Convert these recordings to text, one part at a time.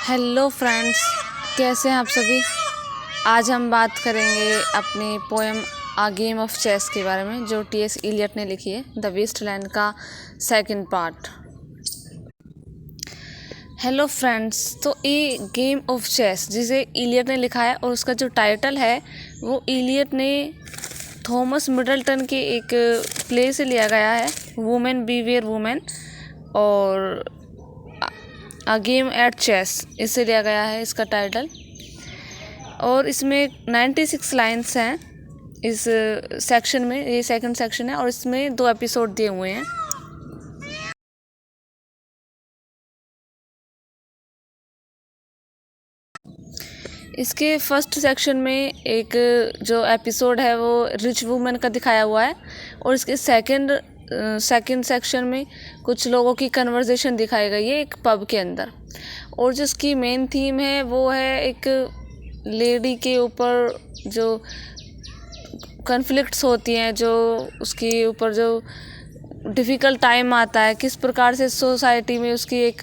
Hello friends, कैसे हैं आप सभी। आज हम बात करेंगे अपनी poem a game of chess के बारे में, जो टी.एस. इलियट ने लिखी है, द वेस्टलैंड का सेकंड पार्ट। हेलो फ्रेंड्स, तो ये गेम ऑफ चेस जिसे इलियट ने लिखा है और उसका जो टाइटल है वो इलियट ने थॉमस मिडलटन के एक प्ले से लिया गया है, वुमेन बीवेयर वुमेन, और अ गेम एट चेस इससे लिया गया है इसका टाइटल। और इसमें 96 लाइन्स हैं इस सेक्शन में, ये सेकंड सेक्शन है और इसमें 2 एपिसोड दिए हुए हैं। इसके फर्स्ट सेक्शन में एक जो एपिसोड है वो रिच वुमेन का दिखाया हुआ है, और इसके सेकंड सेक्शन में कुछ लोगों की कन्वर्सेशन दिखाई गई है एक पब के अंदर। और जो इसकी मेन थीम है वो है एक लेडी के ऊपर जो कन्फ्लिक्ट्स होती हैं, जो उसके ऊपर जो डिफ़िकल्ट टाइम आता है, किस प्रकार से सोसाइटी में उसकी एक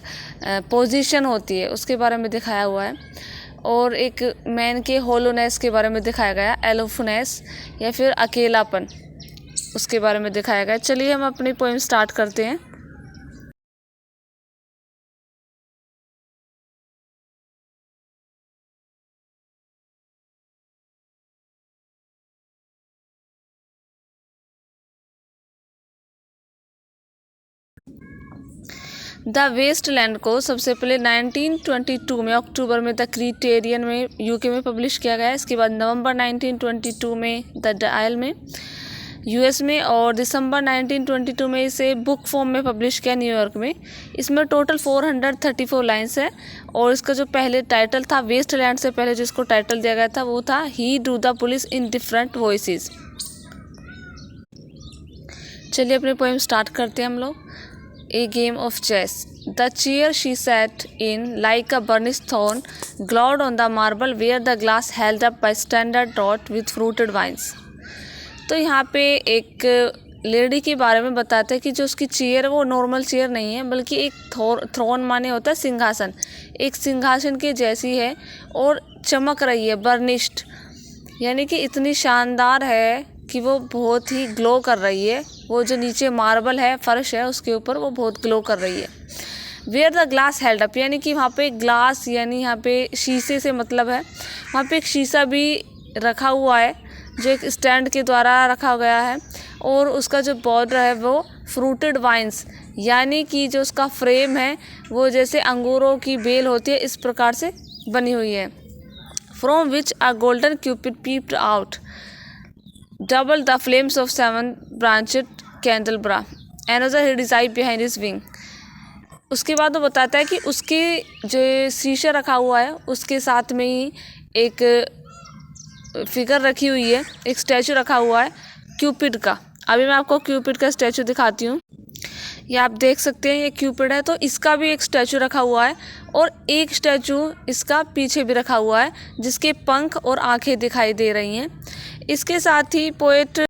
पोजीशन होती है, उसके बारे में दिखाया हुआ है। और एक मैन के होलोनेस के बारे में दिखाया गया, एलोफनेस या फिर अकेलापन, उसके बारे में दिखाया गया। चलिए हम अपनी पोएम स्टार्ट करते हैं। द वेस्टलैंड को सबसे पहले 1922 में अक्टूबर में द क्रिटेरियन में यूके में पब्लिश किया गया। इसके बाद नवंबर 1922 में द डायल में यूएस में, और दिसंबर 1922 में इसे बुक फॉर्म में पब्लिश किया न्यूयॉर्क में। इसमें टोटल 434 लाइन्स है। और इसका जो पहले टाइटल था, वेस्टलैंड से पहले जिसको टाइटल दिया गया था वो था ही do the police in different voices. चलिए अपनी पोएम स्टार्ट करते हैं हम लोग। A game of chess. The chair she sat in, like a burnished thorn, glowed on the marble where the glass held up by standard draught with fruited wines. तो यहाँ पे एक लेडी के बारे में बताते हैं कि जो उसकी चेयर है वो नॉर्मल चेयर नहीं है, बल्कि एक थ्रोन माने होता है सिंहासन, एक सिंहासन के जैसी है और चमक रही है, बर्निश्ड, यानी कि इतनी शानदार है कि वो बहुत ही ग्लो कर रही है। वो जो नीचे मार्बल है, फर्श है, उसके ऊपर वो बहुत ग्लो कर रही है। Where the glass held up, यानी कि वहाँ पे ग्लास, यानी यहाँ पे शीशे से मतलब है, वहाँ पे एक शीशा भी रखा हुआ है जो एक स्टैंड के द्वारा रखा गया है। और उसका जो बॉर्डर है वो फ्रूटेड वाइन्स, यानी कि जो उसका फ्रेम है वो जैसे अंगूरों की बेल होती है, इस प्रकार से बनी हुई है। From which a golden Cupid peeped out, double the flames of 7-branched candelabra, another hid his eye behind his wing. उसके बाद वो बताता है कि उसके जो शीशा रखा हुआ है उसके साथ में ही एक फिगर रखी हुई है, एक स्टैचू रखा हुआ है क्यूपिड का। अभी मैं आपको क्यूपिड का स्टैचू दिखाती हूँ। ये आप देख सकते हैं, ये क्यूपिड है, तो इसका भी एक स्टैचू रखा हुआ है, और एक स्टैचू इसका पीछे भी रखा हुआ है जिसके पंख और आंखें दिखाई दे रही हैं। इसके साथ ही पोएट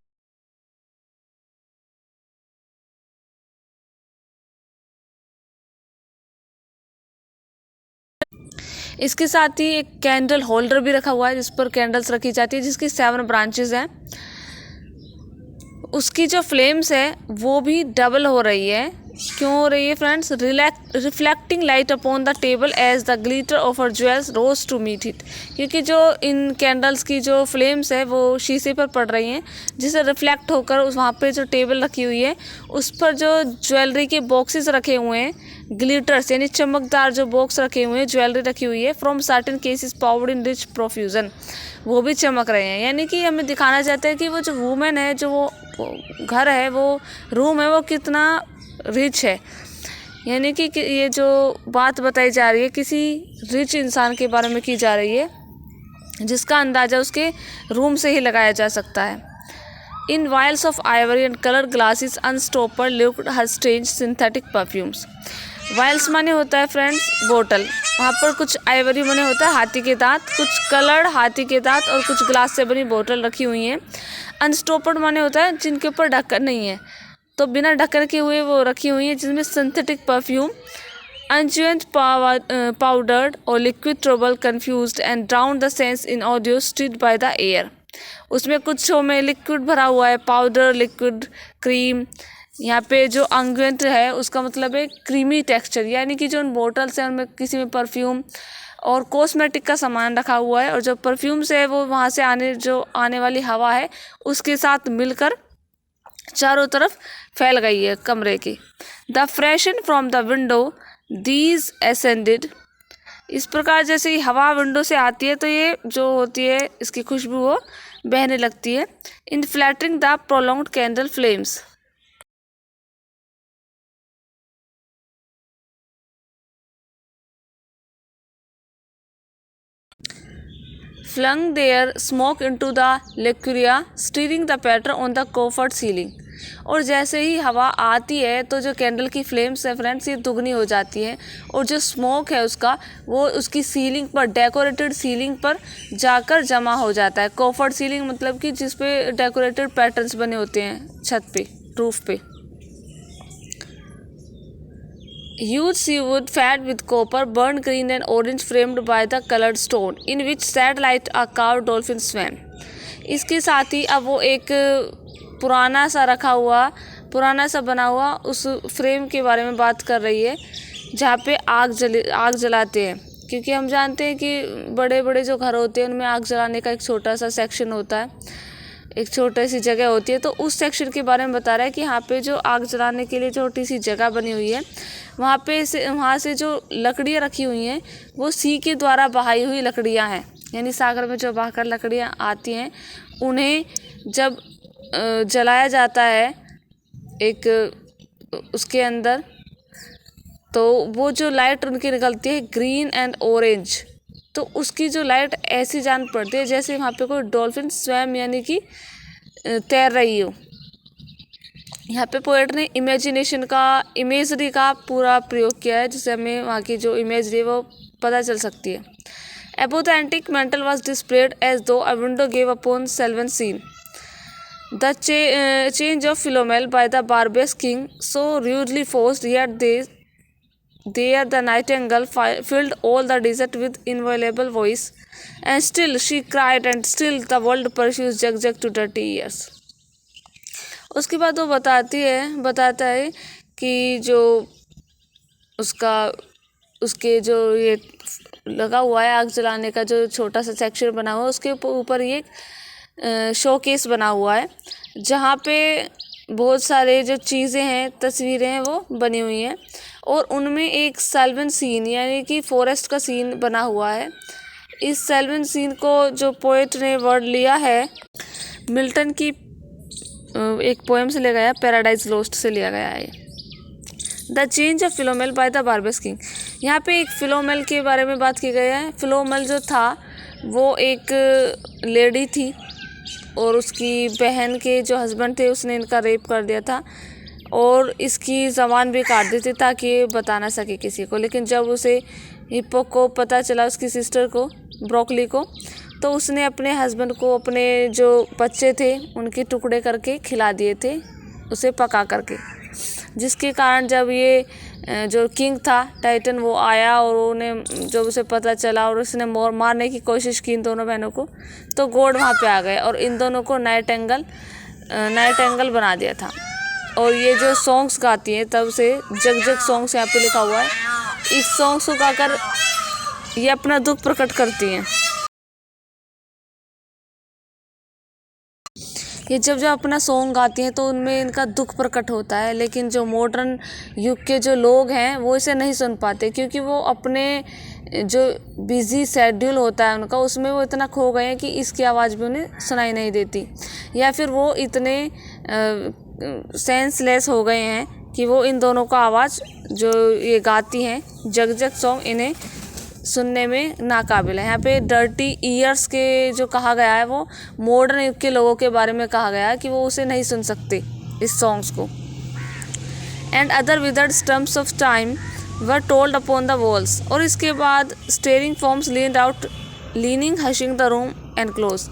इसके साथ ही एक कैंडल होल्डर भी रखा हुआ है जिस पर कैंडल्स रखी जाती है, जिसकी 7 ब्रांचेस हैं। उसकी जो फ्लेम्स है वो भी डबल हो रही है। क्यों हो रही है friends? Reflecting light upon the table as the glitter of her jewels rose to meet it, क्योंकि जो इन कैंडल्स की जो फ्लेम्स है वो शीशे पर पड़ रही हैं, जिसे रिफ्लेक्ट होकर उस वहाँ पे जो टेबल रखी हुई है उस पर जो ज्वेलरी के बॉक्सेस रखे हुए हैं, ग्लिटर्स यानी चमकदार जो बॉक्स रखे हुए हैं, ज्वेलरी रखी हुई है, from certain cases powdered in rich profusion, वो भी चमक रहे हैं। यानी कि हमें दिखाना चाहते हैं कि वो जो वूमेन है, जो वो घर है, वो रूम है, वो कितना रिच है। यानी कि ये जो बात बताई जा रही है किसी रिच इंसान के बारे में की जा रही है, जिसका अंदाज़ा उसके रूम से ही लगाया जा सकता है। In vials of ivory and colour glasses unstoppered lived her strange synthetic perfumes. Vials माने होता है फ्रेंड्स बोतल, वहाँ पर कुछ आइवरी माने होता है हाथी के दांत, कुछ कलर्ड हाथी के दांत और कुछ ग्लास से बनी बोतल रखी हुई हैं। अनस्टॉपर्ड माने होता है जिनके ऊपर ढक्कन नहीं है, तो बिना ढक्कन के हुए वो रखी हुई हैं, जिसमें synthetic perfume Unguent powdered or liquid trouble confused and drowned the sense in audio stirred by the air. उसमें कुछ शो में लिक्विड भरा हुआ है, पाउडर, लिक्विड, क्रीम. यहाँ पे जो अंगुएंट है उसका मतलब है क्रीमी टेक्सचर, यानी कि जो उन बोटल्स हैं उनमें किसी में परफ्यूम और कॉस्मेटिक का सामान रखा हुआ है, और जो परफ्यूम से है वो वहाँ से आने वाली हवा है उसके साथ मिलकर चारों तरफ फैल गई है कमरे की. The freshen from the window these ascended. इस प्रकार जैसे ही हवा विंडो से आती है तो ये जो होती है इसकी खुशबू वो बहने लगती है. In flattering the prolonged candle flames. flung their smoke into the liquria, stirring the pattern on the coffered ceiling. और जैसे ही हवा आती है तो जो कैंडल की फ्लेम्स है फ्रेंड्स ये दुगनी हो जाती है, और जो स्मोक है उसका वो उसकी सीलिंग पर, डेकोरेटेड सीलिंग पर जाकर जमा हो जाता है. कॉफर्ड सीलिंग मतलब कि जिस पे डेकोरेटेड पैटर्न्स बने होते हैं छत पे, रूफ पे. Huge seawood fat with copper, burnt green and orange framed by the colored stone, in which sat like a carved dolphin swam. इसके साथ ही अब वो एक पुराना सा बना हुआ उस फ्रेम के बारे में बात कर रही है जहाँ पे आग जलाते हैं, क्योंकि हम जानते हैं कि बड़े बड़े जो घर होते हैं उनमें आग जलाने का एक छोटा सा सेक्शन होता है, एक छोटी सी जगह होती है. तो उस सेक्शन के बारे में बता रहा है कि यहाँ पे जो आग जलाने के लिए छोटी सी जगह बनी हुई है वहाँ से जो लकड़ियाँ रखी हुई हैं वो सी के द्वारा बहाई हुई लकड़ियाँ हैं, यानी सागर में जो बहाकर लकड़ियाँ आती हैं उन्हें जब जलाया जाता है एक उसके अंदर, तो वो जो लाइट उनकी निकलती है ग्रीन एंड ऑरेंज, तो उसकी जो लाइट ऐसी जान पड़ती है जैसे वहाँ पे कोई डॉल्फिन स्वयं यानी कि तैर रही हो. यहाँ पे पोएट ने इमेजरी का पूरा प्रयोग किया है जिससे हमें वहाँ की जो इमेजरी है वो पता चल सकती है. Above the antique mantel was displayed as though a window gave upon sylvan scene. The change of Philomel by the barbarous king, so rudely forced, yet there the nightingale filled all the desert with inviolable voice, and still she cried, and still the world pursues jug to dirty ears. उसके बाद वो बताता है कि जो उसके जो ये लगा हुआ है आग जलाने का जो छोटा सा सेक्शन बना हुआ है उसके ऊपर ये शोकेस बना हुआ है जहाँ पे बहुत सारे जो चीज़ें हैं, तस्वीरें हैं वो बनी हुई हैं, और उनमें एक सैल्वन सीन यानी कि फॉरेस्ट का सीन बना हुआ है. इस सैल्वन सीन को जो पोएट ने वर्ड लिया है मिल्टन की एक पोएम से लिया गया, पैराडाइज लोस्ट से लिया गया है. The change of Philomel by the barbarous king. यहाँ पे एक फिलोमेल के बारे में बात की गई है. फिलोमेल जो था वो एक लेडी थी और उसकी बहन के जो हस्बैंड थे उसने इनका रेप कर दिया था और इसकी ज़बान भी काट दी थी ताकि ये बता ना सके किसी को. लेकिन जब उसे हिप्पो को पता चला, उसकी सिस्टर को, ब्रोकली को, तो उसने अपने हस्बैंड को अपने जो बच्चे थे उनके टुकड़े करके खिला दिए थे, उसे पका करके, जिसके कारण जब ये जो किंग था टाइटन वो आया और उन्हें जब उसे पता चला और उसने मारने की कोशिश की इन दोनों बहनों को, तो गॉड वहाँ पे आ गए और इन दोनों को नाइट एंगल बना दिया था. और ये जो सॉन्ग्स गाती हैं तब से जग सॉन्ग्स यहाँ पे लिखा हुआ है. इस सॉन्ग्स को गाकर ये अपना दुख प्रकट करती हैं. ये जब अपना सॉन्ग गाती हैं तो उनमें इनका दुख प्रकट होता है. लेकिन जो मॉडर्न युग के जो लोग हैं वो इसे नहीं सुन पाते क्योंकि वो अपने जो बिज़ी शेड्यूल होता है उनका उसमें वो इतना खो गए हैं कि इसकी आवाज़ भी उन्हें सुनाई नहीं देती, या फिर वो इतने सेंसलेस हो गए हैं कि वो इन दोनों का आवाज़ जो ये गाती हैं जग सॉन्ग इन्हें सुनने में नाकाबिल है. यहाँ पे डर्टी ईयर्स के जो कहा गया है वो मॉडर्न युग के लोगों के बारे में कहा गया है कि वो उसे नहीं सुन सकते इस सॉन्ग्स को. And other withered stumps of time were told upon the walls. और इसके बाद staring forms leaning hushing the room and close.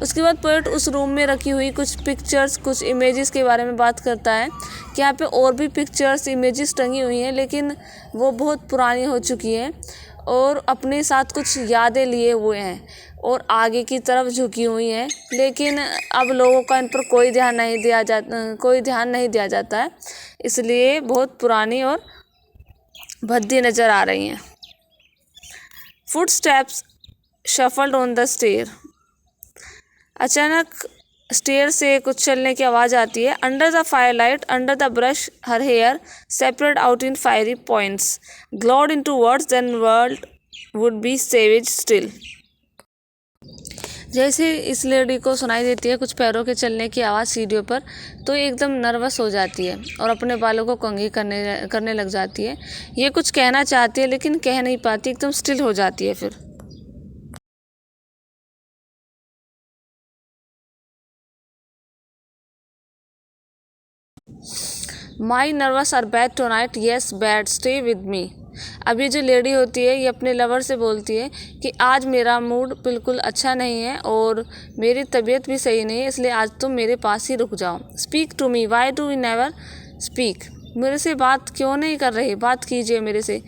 उसके बाद पोएट उस रूम में रखी हुई कुछ पिक्चर्स, कुछ इमेजेस के बारे में बात करता है कि यहाँ पे और भी पिक्चर्स, इमेजेस टंगी हुई हैं, लेकिन वो बहुत पुरानी हो चुकी हैं और अपने साथ कुछ यादें लिए हुए हैं और आगे की तरफ झुकी हुई हैं, लेकिन अब लोगों का इन पर कोई ध्यान नहीं दिया जाता है, इसलिए बहुत पुरानी और भद्दी नज़र आ रही हैं। Footsteps shuffled on the stair. अचानक स्टेयर से कुछ चलने की आवाज़ आती है। Under the firelight, under the brush, her hair separate out in fiery points, glowed into words then world would be savage still. जैसे इस लेडी को सुनाई देती है कुछ पैरों के चलने की आवाज़ सीढ़ियों पर, तो एकदम नर्वस हो जाती है और अपने बालों को कंघी करने लग जाती है। ये कुछ कहना चाहती है लेकिन कह नहीं पाती, एकदम स्टिल हो जाती है। फिर my nerves are bad tonight, yes bad, stay with me. अब ये जो लेडी होती है ये अपने लवर से बोलती है कि आज मेरा मूड बिल्कुल अच्छा नहीं है और मेरी तबीयत भी सही नहीं है, इसलिए आज तुम मेरे पास ही रुक जाओ। Speak to me, why do you never speak. मेरे से बात क्यों नहीं कर रही, बात कीजिए मेरे से।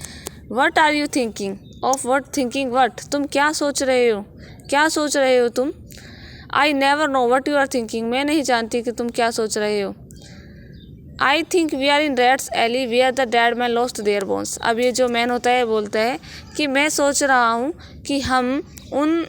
What are you thinking of, what thinking what, तुम क्या सोच रहे हो, क्या सोच रहे हो तुम। I never know what you are thinking, मैं नहीं जानती कि तुम क्या सोच रहे हो। I think we are in rats alley we are the dead man lost their bones. अब ये जो मैन होता है बोलता है कि मैं सोच रहा हूँ कि हम उन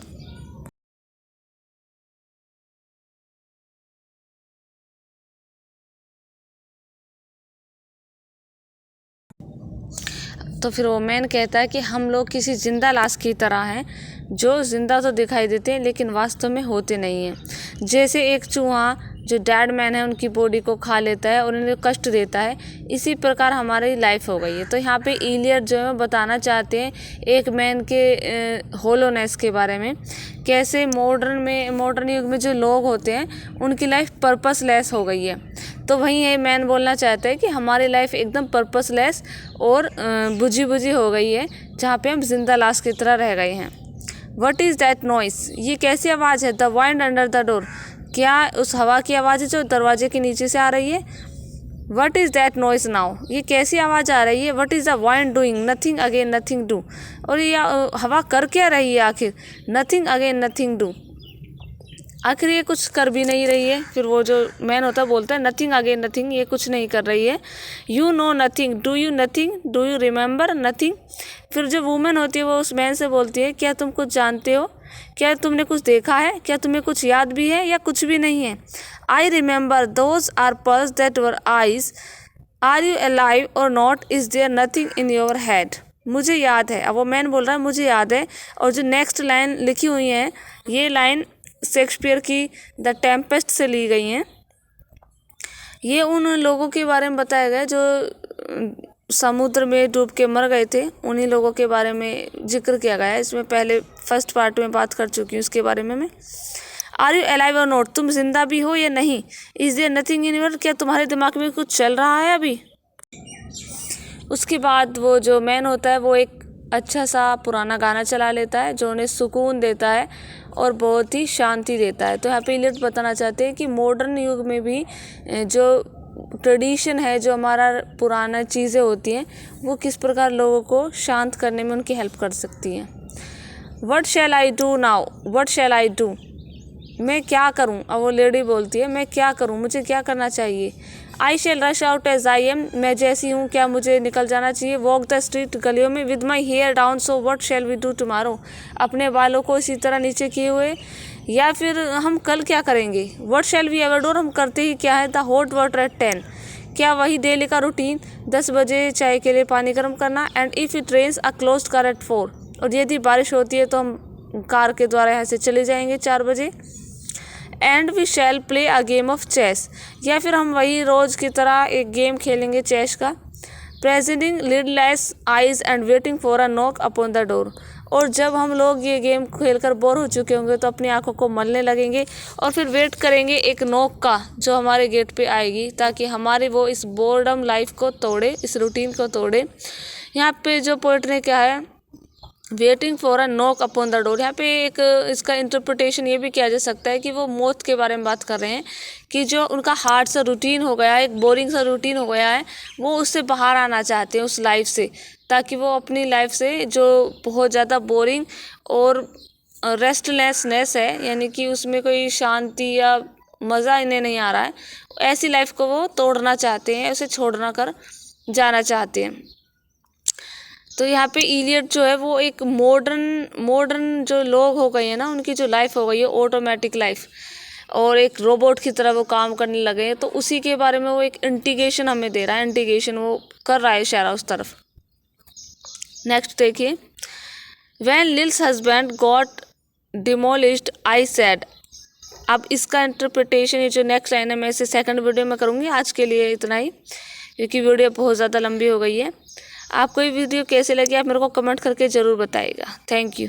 तो फिर वो मैन कहता है कि हम लोग किसी जिंदा लाश की तरह हैं, जो जिंदा तो दिखाई देते हैं लेकिन वास्तव में होते नहीं हैं। जैसे एक चूहा जो डैड मैन है उनकी बॉडी को खा लेता है और उन्हें कष्ट देता है, इसी प्रकार हमारी लाइफ हो गई है। तो यहाँ पे इलियट जो है बताना चाहते हैं एक मैन के होलोनेस के बारे में, कैसे मॉडर्न युग में जो लोग होते हैं उनकी लाइफ पर्पसलेस हो गई है। तो वहीं ये मैन बोलना चाहता है कि हमारी लाइफ एकदम पर्पसलेस और बुझी बुझी हो गई है, जहाँ पे हम जिंदा लाश की तरह रह गए हैं। वट इज़ दैट नॉइस, ये कैसी आवाज़ है। The wind under the door, क्या उस हवा की आवाज़ है जो दरवाजे के नीचे से आ रही है। What is that noise now, ये कैसी आवाज़ आ रही है। What is the wind doing, nothing again nothing do, और ये हवा कर क्या रही है आखिर। नथिंग अगेन नथिंग डू, आखिर ये कुछ कर भी नहीं रही है। फिर वो जो मैन होता है बोलता है नथिंग अगेन नथिंग, ये कुछ नहीं कर रही है। You know nothing, do you nothing, do you remember nothing. फिर जो वूमेन होती है वो उस मैन से बोलती है क्या तुम कुछ जानते हो, क्या तुमने कुछ देखा है, क्या तुम्हें कुछ याद भी है या कुछ भी नहीं है। I remember those are pearls that were eyes, are you alive or not, is there nothing in your head. मुझे याद है, अब वो मैन बोल रहा है मुझे याद है। और जो नेक्स्ट लाइन लिखी हुई है ये लाइन शेक्सपियर की द टेम्पेस्ट से ली गई हैं। ये उन लोगों के बारे में बताया गया जो समुद्र में डूब के मर गए थे, उन्हीं लोगों के बारे में जिक्र किया गया है। इसमें पहले फर्स्ट पार्ट में बात कर चुकी हूँ उसके बारे में मैं। Are you alive or not, तुम जिंदा भी हो या नहीं। Is there nothing in your, क्या तुम्हारे दिमाग में कुछ चल रहा है अभी। उसके बाद वो जो मैन होता है वो एक अच्छा सा पुराना गाना चला लेता है जो उन्हें सुकून देता है और बहुत ही शांति देता है। तो यहाँ पे इलियट बताना चाहते हैं कि मॉडर्न युग में भी जो ट्रेडिशन है, जो हमारा पुराना चीज़ें होती हैं, वो किस प्रकार लोगों को शांत करने में उनकी हेल्प कर सकती हैं। What shell I do now, what shell I do, मैं क्या करूं। अब वो लेडी बोलती है मैं क्या करूं, मुझे क्या करना चाहिए। I shall rush out as I am, मैं जैसी हूँ क्या मुझे निकल जाना चाहिए। वॉक द स्ट्रीट, गलियों में, with my hair down, so what shall we do tomorrow, अपने बालों को इसी तरह नीचे किए हुए, या फिर हम कल क्या करेंगे। What shall we ever do, हम करते ही क्या है। द हॉट वाटर एट 10, क्या वही डेली का रूटीन 10 बजे चाय के लिए पानी गर्म करना। And if it rains a closed car at 4, और यदि बारिश होती है तो हम कार के द्वारा यहाँ से चले जाएंगे 4 बजे। And we shall play a game of chess, या फिर हम वही रोज़ की तरह एक गेम खेलेंगे चेस का। Presenting lidless eyes and waiting for a knock upon the door, और जब हम लोग ये गेम खेलकर बोर हो चुके होंगे तो अपनी आंखों को मलने लगेंगे और फिर वेट करेंगे एक नॉक का जो हमारे गेट पे आएगी, ताकि हमारी वो इस बोर्डम लाइफ को तोड़े, इस रूटीन को तोड़े। यहाँ पे जो पोएट ने क्या है waiting for a knock upon the door. यहाँ पे एक इसका इंटरप्रिटेशन ये भी किया जा सकता है कि वो मौत के बारे में बात कर रहे हैं, कि जो उनका हार्ड सा रूटीन हो गया है, एक बोरिंग सा रूटीन हो गया है, वो उससे बाहर आना चाहते हैं उस लाइफ से, ताकि वो अपनी लाइफ से जो बहुत ज़्यादा बोरिंग और रेस्टलेसनेस है, यानी कि उसमें कोई शांति या मज़ा इन्हें नहीं आ रहा है, ऐसी लाइफ को वो तोड़ना चाहते हैं, उसे छोड़ना कर जाना चाहते हैं। तो यहाँ पे इलियट जो है वो एक मॉडर्न जो लोग हो गए हैं ना, उनकी जो लाइफ हो गई है ऑटोमेटिक लाइफ, और एक रोबोट की तरह वो काम करने लगे हैं, तो उसी के बारे में वो एक इंटीग्रेशन हमें दे रहा है, इंटीग्रेशन वो कर रहा है इशारा उस तरफ। नेक्स्ट देखिए, when Lil's husband got demolished I said. अब इसका इंटरप्रिटेशन ये जो नेक्स्ट लाइन है मैं इसे सेकंड वीडियो में करूँगी, आज के लिए इतना ही, क्योंकि वीडियो बहुत ज़्यादा लंबी हो गई है। आपको ये वीडियो कैसे लगी आप मेरे को कमेंट करके ज़रूर बताइएगा। Thank you.